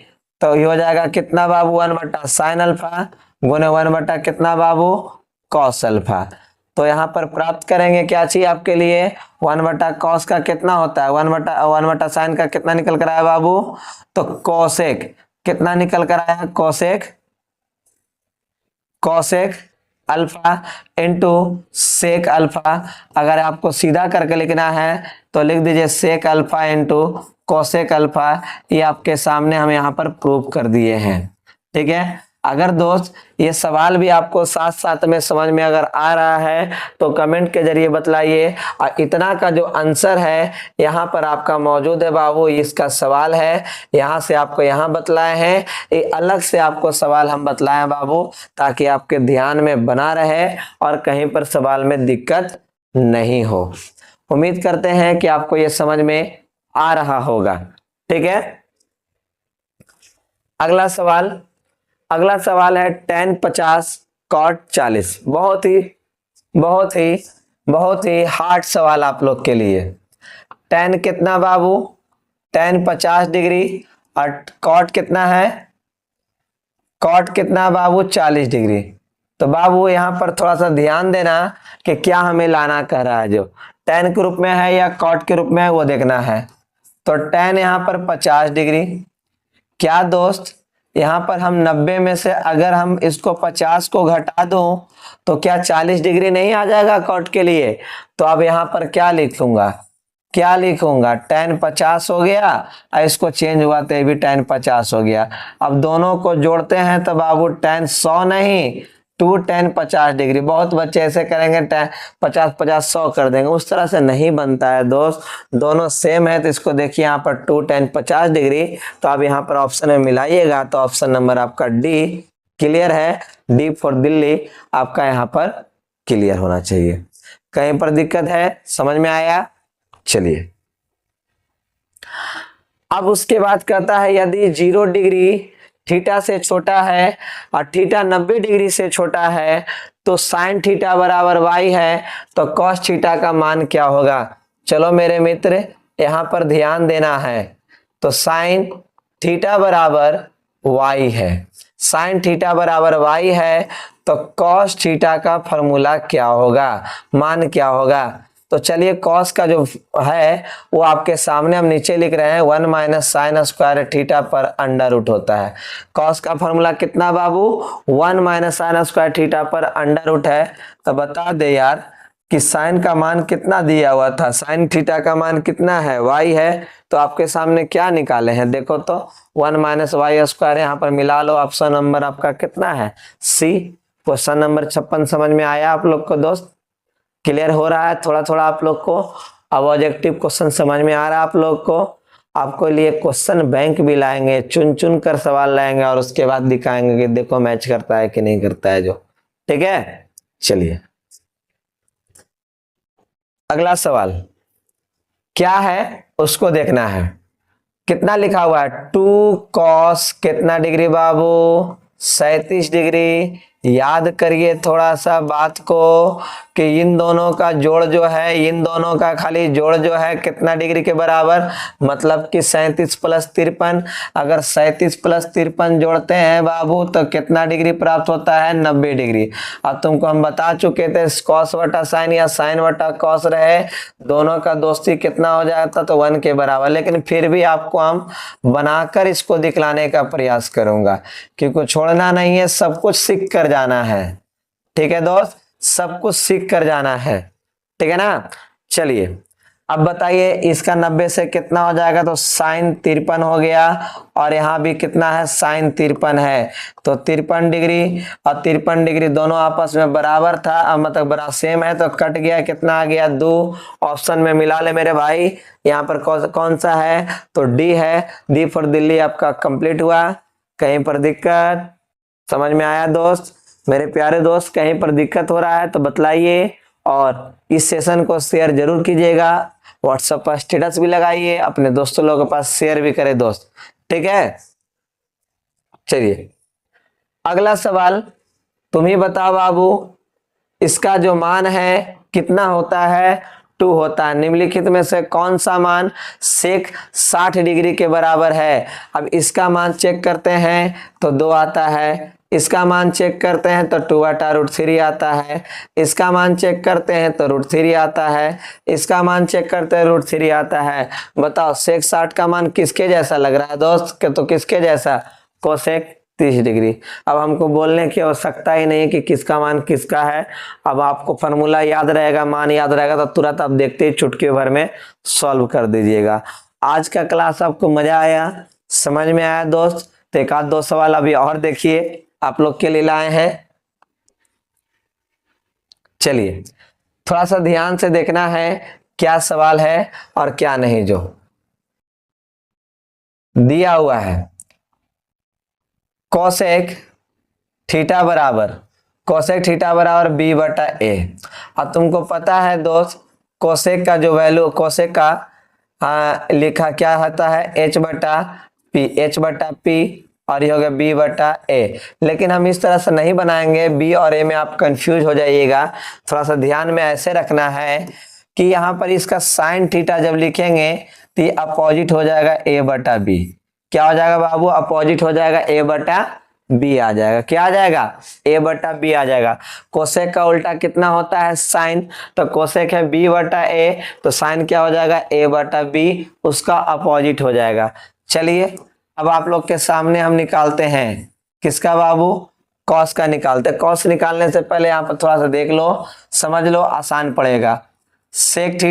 तो ये हो जाएगा कितना बाबू 1 बटा साइन अल्फा गुने 1 बटा कितना बाबू कॉस अल्फा। तो यहाँ पर प्राप्त करेंगे क्या चाहिए आपके लिए, 1 बटा कॉस का कितना होता है 1 बटा साइन का कितना निकल कर आया बाबू, तो कोसेक कितना निकल कर आया cosec, cosec alpha into sec alpha. अगर आपको सीधा करके लिखना है तो लिख दीजिए sec alpha into cosec alpha. ये आपके सामने हम यहाँ पर प्रूव कर दिए हैं। ठीक है, अगर दोस्त ये सवाल भी आपको साथ साथ में समझ में अगर आ रहा है तो कमेंट के जरिए बतलाइए। और इतना का जो आंसर है यहाँ पर आपका मौजूद है बाबू, इसका सवाल है, यहाँ से आपको यहाँ बतलाए हैं, ये अलग से आपको सवाल हम बतलाए बाबू ताकि आपके ध्यान में बना रहे और कहीं पर सवाल में दिक्कत नहीं हो। उम्मीद करते हैं कि आपको ये समझ में आ रहा होगा। ठीक है, अगला सवाल है tan 50 cot 40। बहुत ही हार्ड सवाल आप लोग के लिए। tan कितना बाबू, tan 50 डिग्री और cot कितना है, cot कितना बाबू 40 डिग्री। तो बाबू यहाँ पर थोड़ा सा ध्यान देना कि क्या हमें लाना कह रहा है, जो tan के रूप में है या cot के रूप में है वो देखना है। तो tan यहाँ पर 50 डिग्री, क्या दोस्त यहाँ पर हम 90 में से अगर हम इसको 50 को घटा दूं तो क्या 40 डिग्री नहीं आ जाएगा कॉट के लिए। तो अब यहाँ पर क्या लिखूंगा tan 50 हो गया और इसको चेंज हुआ तो ये भी tan 50 हो गया। अब दोनों को जोड़ते हैं तो बाबू tan 100 नहीं 2 tan 50 डिग्री। बहुत बच्चे ऐसे करेंगे tan 50 50 100 कर देंगे, उस तरह से नहीं बनता है दोस्त, दोनों सेम है। तो इसको देखिए यहाँ पर 2 tan 50 डिग्री, तो आप यहाँ पर ऑप्शन में मिलाइएगा तो ऑप्शन नंबर आपका डी क्लियर है, डी फॉर दिल्ली आपका यहाँ पर क्लियर होना चाहिए। कहीं पर दिक्कत है, समझ में आया। चलिए अब उसके बाद कहता है यदि 0 डिग्री थीटा से छोटा है और थीटा 90 डिग्री से छोटा है तो साइन थीटा बराबर वाई है, तो कॉस थीटा का मान क्या होगा। चलो मेरे मित्र यहाँ पर ध्यान देना है, तो साइन थीटा बराबर वाई है, साइन थीटा बराबर वाई है, तो कॉस थीटा का फॉर्मूला क्या होगा, मान क्या होगा। तो चलिए कॉस का जो है वो आपके सामने हम नीचे लिख रहे हैं 1 माइनस साइन स्क्वायर थीटा पर अंडर रूट होता है। कॉस का फॉर्मूला कितना बाबू 1 माइनस साइन स्क्वायर थीटा पर अंडर रूट है। तो बता दे यार कि साइन का मान कितना दिया हुआ था, साइन थीटा का मान कितना है, y है। तो आपके सामने क्या निकाले हैं, देखो तो 1 माइनस वाई स्क्वायर, यहाँ पर मिला लो। ऑप्शन नंबर आपका कितना है, सी। क्वेश्चन नंबर 56 समझ में आया आप लोग को दोस्त? क्लियर हो रहा है थोड़ा थोड़ा आप लोग को? अब ऑब्जेक्टिव क्वेश्चन समझ में आ रहा है आप लोग को? आपको लिए क्वेश्चन बैंक भी लाएंगे, चुन चुन कर सवाल लाएंगे और उसके बाद दिखाएंगे कि देखो मैच करता है कि नहीं करता है जो। ठीक है, चलिए अगला सवाल क्या है उसको देखना है। कितना लिखा हुआ है, 2 कॉस कितना डिग्री बाबू, 37 डिग्री। याद करिए थोड़ा सा बात को कि इन दोनों का जोड़ जो है, इन दोनों का खाली जोड़ जो है कितना डिग्री के बराबर, मतलब कि 37 प्लस 53। अगर 37 प्लस 53 जोड़ते हैं बाबू तो कितना डिग्री प्राप्त होता है, 90 डिग्री। अब तुमको हम बता चुके थे कॉस वटा साइन या साइन वटा कॉस रहे, दोनों का दोस्ती कितना हो जाता तो 1 के बराबर। लेकिन फिर भी आपको हम बनाकर इसको दिखलाने का प्रयास करूंगा, क्योंकि छोड़ना नहीं है, सब कुछ सीख कर जाना है। ठीक है दोस्त, सब कुछ सीख कर जाना है, ठीक है ना। चलिए अब बताइए इसका 90 से कितना हो जाएगा, तो साइन 53 हो गया, और यहाँ भी कितना है, साइन 53 है। तो 53 डिग्री और 53 डिग्री दोनों आपस में बराबर था, मतलब बड़ा सेम है, तो कट गया, कितना आ गया, 2। ऑप्शन में मिला ले मेरे भाई। यहाँ पर कौन सा है, तो डी है। डी फॉर दिल्ली आपका कंप्लीट हुआ। कहीं पर दिक्कत समझ में आया दोस्त? मेरे प्यारे दोस्त कहीं पर दिक्कत हो रहा है तो बतलाइए, और इस सेशन को शेयर जरूर कीजिएगा, व्हाट्सएप पर स्टेटस भी लगाइए, अपने दोस्तों लोगों के पास शेयर भी करें दोस्त। ठीक है, चलिए अगला सवाल तुम ही बताओ बाबू, इसका जो मान है कितना होता है, 2 होता है। निम्नलिखित में से कौन सा मान सेक 60 डिग्री के बराबर है। अब इसका मान चेक करते हैं तो 2 आता है, इसका मान चेक करते हैं तो 2 बटा √3 आता है, इसका मान चेक करते हैं तो √3 आता है, इसका मान चेक करते हैं √3 आता है। बताओ सेक 60 का मान किसके जैसा लग रहा है दोस्त, तो किसके जैसा, कोसेक 30 डिग्री। अब हमको बोलने की आवश्यकता ही नहीं है कि किसका मान किसका है। अब आपको फॉर्मूला याद रहेगा, मान याद रहेगा, तो तुरंत आप देखते ही चुटकी भर में सॉल्व कर दीजिएगा। आज का क्लास आपको मजा आया, समझ में आया दोस्त? तो एक आध दो सवाल अभी और देखिए आप लोग के लिए लाए हैं। चलिए थोड़ा सा ध्यान से देखना है क्या सवाल है और क्या नहीं। जो दिया हुआ है कोसेक थीटा बराबर बी बटा ए। अब तुमको पता है दोस्त कोसेक का जो वैल्यू, कोसेक का लिखा क्या होता है, एच बटा पी, और ये हो गया बी बटा ए। लेकिन हम इस तरह से नहीं बनाएंगे, बी और ए में आप कंफ्यूज हो जाइएगा। थोड़ा सा ध्यान में ऐसे रखना है कि यहाँ पर इसका साइन थीटा जब लिखेंगे तो ये अपोजिट हो जाएगा ए बटा बी। क्या हो जाएगा बाबू, अपोजिट हो जाएगा, ए बटा बी आ जाएगा। क्या आ जाएगा, ए बटा बी आ जाएगा। कोसेक का उल्टा कितना होता है, साइन, तो कोसेक है बी बटा ए, तो साइन क्या हो जाएगा, ए बटा बी, उसका अपोजिट हो जाएगा। चलिए अब आप लोग के सामने हम निकालते हैं किसका बाबू, कॉस का निकालते। कॉस निकालने से पहले यहाँ पर थोड़ा सा देख लो, समझ लो, आसान पड़ेगा। सेक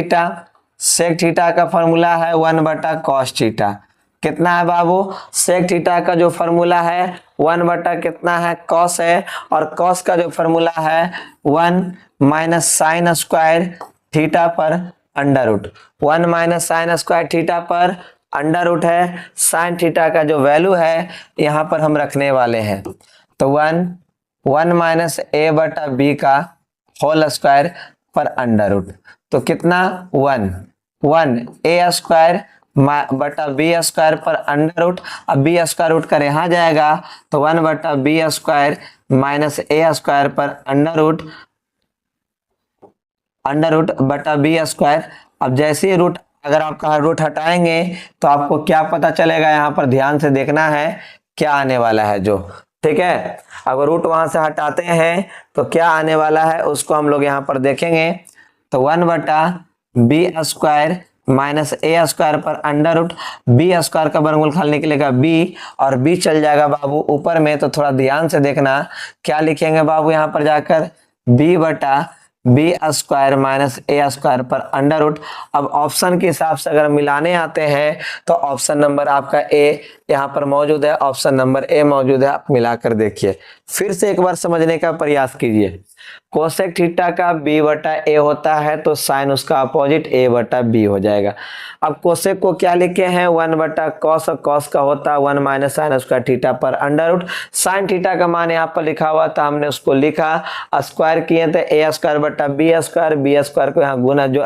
थीटा का फॉर्मूला है 1 बटा कॉस थीटा। कितना है बाबू, सेक थीटा का जो फॉर्मूला है 1 बटा कितना है, कॉस है, और कॉस का जो फॉर्मूला है 1 माइनस साइन स्क्वायर थीटा पर under root. 1 minus sine square theta पर अंडर रूट है। साइन थीटा का जो वैल्यू है यहाँ पर हम रखने वाले हैं, तो 1 माइनस ए बटा बी का होल स्क्वायर पर अंडर रूट। तो कितना, 1 ए स्क्वायर बटा बी स्क्वायर पर अंडर रूट। अब बी स्क्वायर रूट कर यहाँ जाएगा तो 1 बटा बी स्क्वायर माइनस ए स्क्वायर पर अंडर रूट बटा बी स्क्वायर। अब जैसे ही रूट, अगर आप कहा रूट हटाएंगे तो आपको क्या पता चलेगा, यहाँ पर ध्यान से देखना है क्या आने वाला है जो। ठीक है, अगर रूट वहां से हटाते हैं तो क्या आने वाला है उसको हम लोग यहाँ पर देखेंगे। तो 1 बटा बी स्क्वायर माइनस ए स्क्वायर पर अंडर रूट, बी स्क्वायर का वर्गमूल खाली निकलेगा बी, और बी चल जाएगा बाबू ऊपर में। तो थोड़ा ध्यान से देखना क्या लिखेंगे बाबू यहाँ पर जाकर, बी बटा बी स्क्वायर माइनस ए स्क्वायर पर अंडर रूट। अब ऑप्शन के हिसाब से अगर मिलाने आते हैं तो ऑप्शन नंबर आपका ए यहाँ पर मौजूद है, ऑप्शन नंबर ए मौजूद है। आप मिलाकर देखिए, फिर से एक बार समझने का प्रयास कीजिए। कोसेक थीटा का बी बटा ए होता है तो साइन उसका अपोजिट ए बटा बी हो जाएगा। अब कोसेक को क्या लिखे हैं, 1 बटा कॉस, और कॉस का होता है 1 माइनस साइन उसका थीटा पर अंडर रूट। साइन थीटा का मान यहाँ पर लिखा हुआ था, हमने उसको लिखा, स्क्वायर किए थे ए स्क्वायर बटा बी स्क्वायर को यहाँ गुना, जो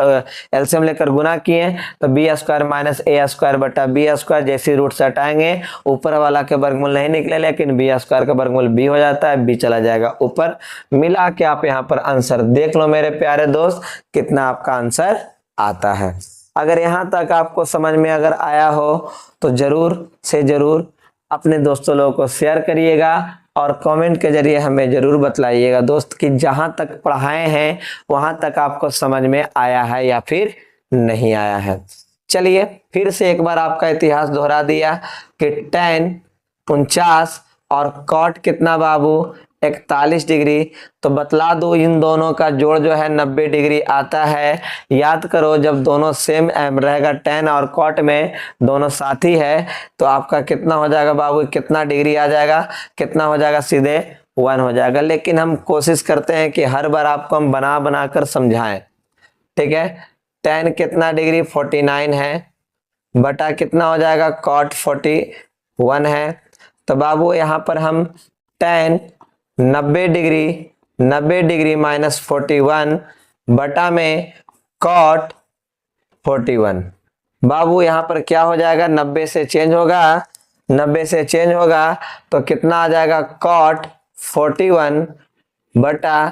एलसीएम लेकर गुना किए तो बी स्क्वायर माइनस ए स्क्वायर बटा बी स्क्वायर। जैसे रूट से हटाएंगे ऊपर वाला के वर्गमूल नहीं निकले, लेकिन बी स्क्वायर का वर्गमूल बी हो जाता है, बी चला जाएगा ऊपर। मिला के आप यहाँ पर आंसर देख लो मेरे प्यारे दोस्त, कितना आपका आंसर आता है। अगर यहाँ तक आपको समझ में अगर आया हो तो जरूर से जरूर अपने दोस्तों लोगों को शेयर करिएगा और कमेंट के जरिए हमें जरूर बतलाइएगा दोस्त कि जहाँ तक पढ़ाए हैं वहाँ तक आपको समझ में आया है या फिर नहीं आया है। चलिए फिर से एक बार आपका इतिहास दोहरा दिया कि tan 49 और कॉट कितना बाबू 41 डिग्री, तो बतला दो इन दोनों का जोड़ जो है 90 डिग्री आता है। याद करो जब दोनों सेम रहेगा tan और कॉट में दोनों साथी है तो आपका कितना हो जाएगा बाबू, कितना डिग्री आ जाएगा, कितना हो जाएगा, सीधे 1 हो जाएगा। लेकिन हम कोशिश करते हैं कि हर बार आपको हम बना कर समझाएं, ठीक है। tan कितना डिग्री 49 है बटा कितना हो जाएगा कॉट 41 है। तो बाबू यहाँ पर हम tan 90 डिग्री माइनस 41 बटा में कॉट 41, बाबू यहाँ पर क्या हो जाएगा, 90 से चेंज होगा, 90 से चेंज होगा तो कितना आ जाएगा कॉट 41 बटा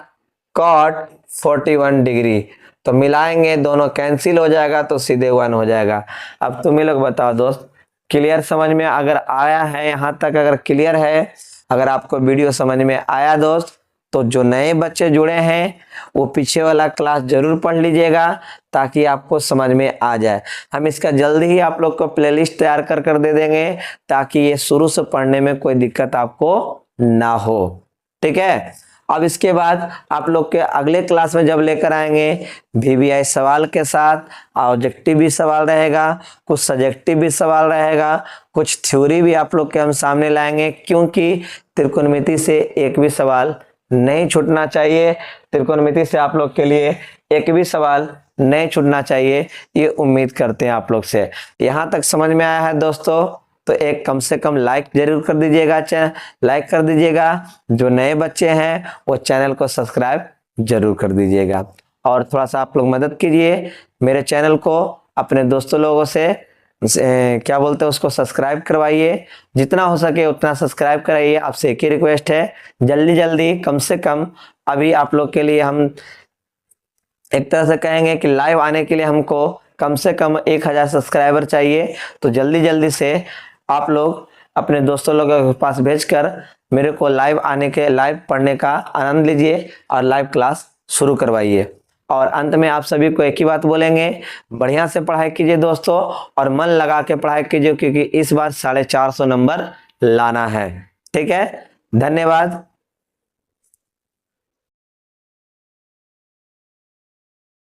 कॉट 41 डिग्री। तो मिलाएंगे दोनों कैंसिल हो जाएगा तो सीधे 1 हो जाएगा। अब तुम लोग बताओ दोस्त, क्लियर समझ में अगर आया है यहाँ तक, अगर क्लियर है, अगर आपको वीडियो समझ में आया दोस्त, तो जो नए बच्चे जुड़े हैं वो पीछे वाला क्लास जरूर पढ़ लीजिएगा ताकि आपको समझ में आ जाए। हम इसका जल्दी ही आप लोग को प्लेलिस्ट तैयार कर दे देंगे ताकि ये शुरू से पढ़ने में कोई दिक्कत आपको ना हो, ठीक है। अब इसके बाद आप लोग के अगले क्लास में जब लेकर आएंगे VBI सवाल के साथ, ऑब्जेक्टिव भी सवाल रहेगा, कुछ सब्जेक्टिव भी सवाल रहेगा, कुछ थ्योरी भी आप लोग के हम सामने लाएंगे, क्योंकि त्रिकोणमिति से एक भी सवाल नहीं छूटना चाहिए। त्रिकोणमिति से आप लोग के लिए एक भी सवाल नहीं छूटना चाहिए, ये उम्मीद करते हैं आप लोग से। यहाँ तक समझ में आया है दोस्तों तो एक कम से कम लाइक जरूर कर दीजिएगा, लाइक कर दीजिएगा। जो नए बच्चे हैं वो चैनल को सब्सक्राइब जरूर कर दीजिएगा और थोड़ा सा आप लोग मदद कीजिए मेरे चैनल को अपने दोस्तों लोगों से क्या बोलते हैं उसको सब्सक्राइब करवाइए, जितना हो सके उतना सब्सक्राइब कराइए। आपसे एक ही रिक्वेस्ट है, जल्दी कम से कम अभी आप लोग के लिए हम एक तरह से कहेंगे कि लाइव आने के लिए हमको कम से कम 1000 सब्सक्राइबर चाहिए। तो जल्दी से आप लोग अपने दोस्तों लोगों के पास भेजकर मेरे को लाइव पढ़ने का आनंद लीजिए और लाइव क्लास शुरू करवाइए। और अंत में आप सभी को एक ही बात बोलेंगे, बढ़िया से पढ़ाई कीजिए दोस्तों और मन लगा के पढ़ाई कीजिए, क्योंकि इस बार 450 नंबर लाना है, ठीक है। धन्यवाद।